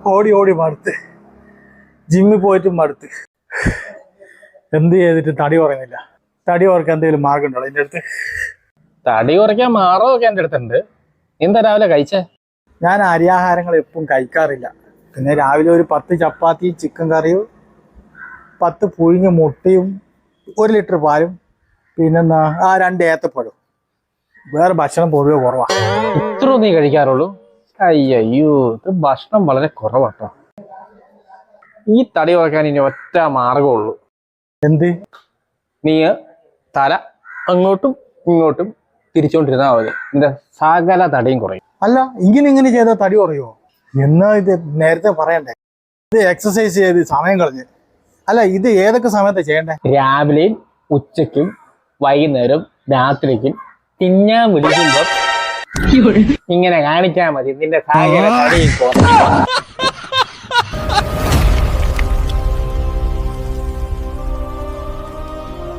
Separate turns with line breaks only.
ഓടി ഓടി മടുത്ത്, ജിമ്മിൽ പോയിട്ടും മടുത്ത്. എന്ത് ചെയ്തിട്ട് തടി കുറയുന്നില്ല. തടി കുറയ്ക്കാൻ എന്തെങ്കിലും മാർഗം ഉണ്ടോ എൻ്റെ അടുത്ത്?
തടി കുറയ്ക്കാൻ മാർഗമൊക്കെ എൻ്റെ അടുത്തുണ്ട്. എന്താ രാവിലെ കഴിച്ചേ?
ഞാൻ അരിയാഹാരങ്ങൾ എപ്പം കഴിക്കാറില്ല. പിന്നെ രാവിലെ ഒരു 10 ചപ്പാത്തിയും ചിക്കൻ കറിയും 10 പുഴുങ്ങിയ മുട്ടയും 1 ലിറ്റർ പാലും പിന്നെന്താ 2 ഏത്തപ്പഴം. വേറെ ഭക്ഷണം പൊതുവെ കുറവാണ്.
ഇത്ര നീ കഴിക്കാറുള്ളൂ? അയ്യോ, ഇത് ഭക്ഷണം വളരെ കുറവാട്ടോ. ഈ തടി കുറയ്ക്കാൻ ഇനി ഒറ്റ മാർഗമുള്ളൂ.
എന്ത്?
നീ തല അങ്ങോട്ടും ഇങ്ങോട്ടും തിരിച്ചുകൊണ്ടിരുന്നാൽ മതി, നിന്റെ സകല തടിയും കുറയും.
അല്ല, ഇങ്ങനെ ചെയ്താൽ തടി കുറയുമോ? എന്നാ ഇത് നേരത്തെ പറയണ്ടേ? ഇത് എക്സസൈസ് ചെയ്ത് സമയം കളഞ്ഞ്. അല്ല, ഇത് ഏതൊക്കെ സമയത്ത് ചെയ്യണ്ടേ?
രാവിലെയും ഉച്ചയ്ക്കും വൈകുന്നേരം രാത്രിക്കും തിന്നാൻ വിളിക്കുമ്പോൾ ഇങ്ങനെ കാണിച്ചാൽ മതി, നിന്റെ സകല തടിയും കുറയും.